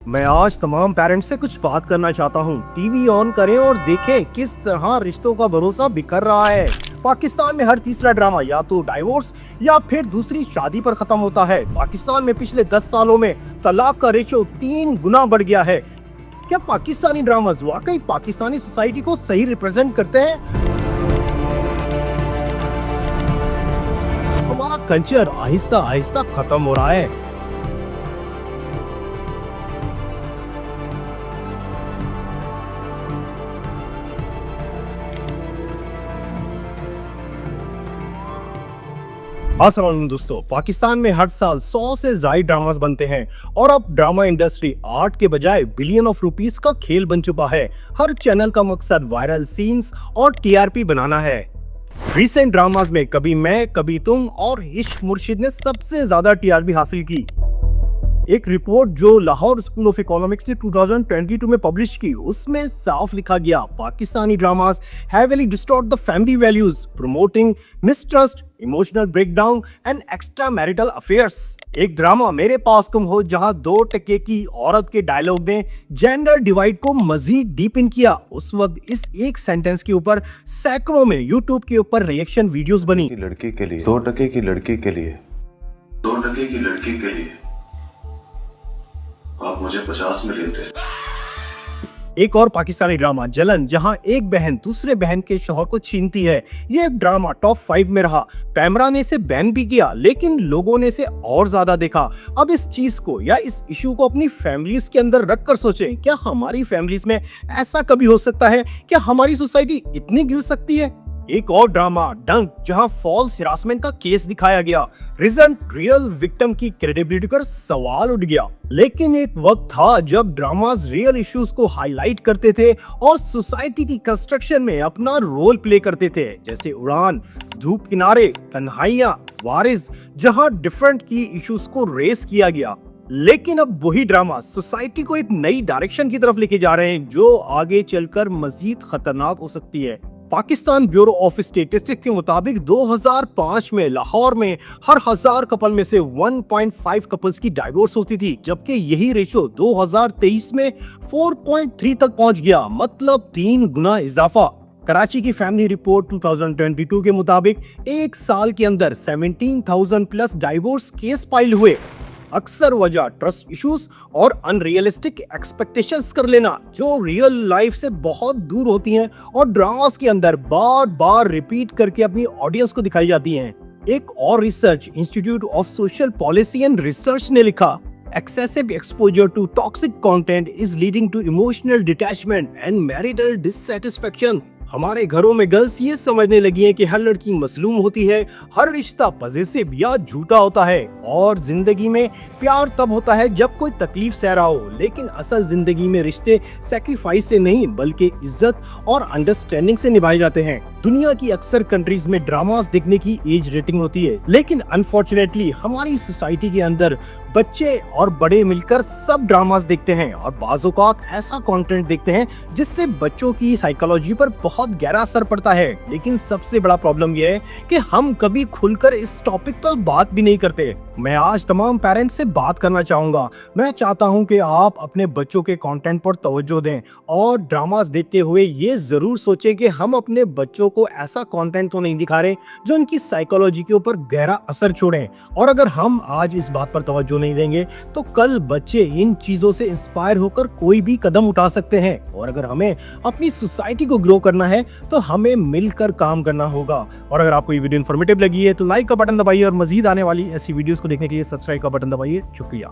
मैं आज तमाम पेरेंट्स से कुछ बात करना चाहता हूँ। टीवी ऑन करें और देखें किस तरह रिश्तों का भरोसा बिखर रहा है। पाकिस्तान में हर तीसरा ड्रामा या तो डाइवोर्स या फिर दूसरी शादी पर खत्म होता है। पाकिस्तान में पिछले 10 सालों में तलाक का रेशो 3 गुना बढ़ गया है। क्या पाकिस्तानी ड्रामास वाकई पाकिस्तानी सोसाइटी को सही रिप्रेजेंट करते हैं? हमारा कल्चर आहिस्ता आहिस्ता खत्म हो रहा है। अस्सलाम दोस्तों, पाकिस्तान में हर साल 100 से ज्यादा ड्रामास बनते हैं और अब ड्रामा इंडस्ट्री आर्ट के बजाय बिलियन ऑफ रुपीस का खेल बन चुका है। हर चैनल का मकसद वायरल सीन्स और टीआरपी बनाना है। रिसेंट ड्रामास में कभी मैं कभी तुम और इश्क मुर्शिद ने सबसे ज्यादा टीआरपी हासिल की। एक रिपोर्ट जो लाहौर स्कूल ऑफ इकोनॉमिक्स ने 2022 में पब्लिश की, उसमें साफ लिखा गया Pakistani dramas heavily distort the family values, promoting mistrust, emotional breakdown and extramarital affairs। एक ड्रामा मेरे पास तुम हो जहां 2% की औरत के डायलॉग ने जेंडर डिवाइड को मजीद डीपन किया। उस वक्त इस एक सेंटेंस के ऊपर सैकड़ों में यूट्यूब के ऊपर रिएक्शन वीडियोस बनी। लड़की के लिए 2% की लड़की के लिए 2% की लड़की के लिए आप मुझे 50 में लेते। एक और पाकिस्तानी ड्रामा जलन, जहां एक बहन दूसरे बहन के शौहर को छीनती है। ये ड्रामा टॉप 5 में रहा। पैमरा ने इसे बैन भी किया, लेकिन लोगों ने इसे और ज्यादा देखा। अब इस चीज को या इस इशू को अपनी फैमिलीज के अंदर रख कर सोचें, क्या हमारी फैमिलीज में ऐसा कभी हो सकता है? क्या हमारी सोसाइटी इतनी गिर सकती है? एक और ड्रामा डंक, जहां फॉल्स हिरासमेंट का केस दिखाया गया। रिजल्ट रियल विक्टिम की क्रेडिबिलिटी पर सवाल उठ गया। लेकिन एक वक्त था जब ड्रामास रियल इश्यूज को हाईलाइट करते थे और सोसाइटी की कंस्ट्रक्शन में अपना रोल प्ले करते थे, जैसे उड़ान, धूप किनारे, तन्हाइयां, वारिस, जहां डिफरेंट की इश्यूज को रेस किया गया। लेकिन अब वही ड्रामा सोसाइटी को एक नई डायरेक्शन की तरफ लेके जा रहे हैं, जो आगे चलकर मजीद खतरनाक हो सकती है। पाकिस्तान ब्यूरो ऑफ स्टेटिस्टिक्स के मुताबिक 2005 में लाहौर में हर 1000 कपल में से 1.5 कपल्स की डाइवोर्स होती थी, जबकि यही रेशो 2023 में 4.3 तक पहुंच गया, मतलब 3 गुना इजाफा। कराची की फैमिली रिपोर्ट 2022 के मुताबिक एक साल के अंदर 17,000 प्लस डाइवोर्स केस फाइल हुए। अक्सर वजह ट्रस्ट इश्यूज और अनरियलिस्टिक एक्सपेक्टेशंस कर लेना, जो रियल लाइफ से बहुत दूर होती हैं और ड्रामास के अंदर बार बार रिपीट करके अपनी ऑडियंस को दिखाई जाती हैं। एक और research institute of social policy and research ने लिखा, excessive exposure to toxic content is leading to emotional detachment and marital dissatisfaction। हमारे घरों में गर्ल्स ये समझने लगी हैं कि हर लड़की मसलूम होती है, हर रिश्ता पॉजिटिव या झूठा होता है और जिंदगी में प्यार तब होता है जब कोई तकलीफ सह रहा हो। लेकिन असल जिंदगी में रिश्ते सैक्रिफाइस से नहीं बल्कि इज्जत और अंडरस्टैंडिंग से निभाए जाते हैं। दुनिया की अक्सर कंट्रीज में ड्रामास देखने की एज रेटिंग होती है, लेकिन अनफॉर्चुनेटली हमारी सोसाइटी के अंदर बच्चे और बड़े मिलकर सब ड्रामास देखते हैं और बाज़ औक़ात ऐसा कंटेंट देखते हैं जिससे बच्चों की साइकोलॉजी पर बहुत गहरा असर पड़ता है। लेकिन सबसे बड़ा प्रॉब्लम यह है कि हम कभी खुलकर इस टॉपिक पर बात भी नहीं करते। मैं आज तमाम पेरेंट्स से बात करना चाहूंगा। मैं चाहता हूं कि आप अपने बच्चों के कंटेंट पर तवज्जो दें और ड्रामास देखते हुए ये जरूर सोचें कि हम अपने बच्चों को ऐसा कंटेंट तो नहीं दिखा रहे जो उनकी साइकोलॉजी के ऊपर गहरा असर छोड़े। और अगर हम आज इस बात पर तवज्जो नहीं देंगे तो कल बच्चे इन चीजों से इंस्पायर होकर कोई भी कदम उठा सकते हैं। और अगर हमें अपनी सोसाइटी को ग्रो करना है तो हमें मिलकर काम करना होगा। और अगर आपको ये वीडियो इन्फॉर्मेटिव लगी है तो लाइक का बटन दबाइए और मजीद आने वाली ऐसी वीडियोस को देखने के लिए सब्सक्राइब का बटन दबाइए। शुक्रिया।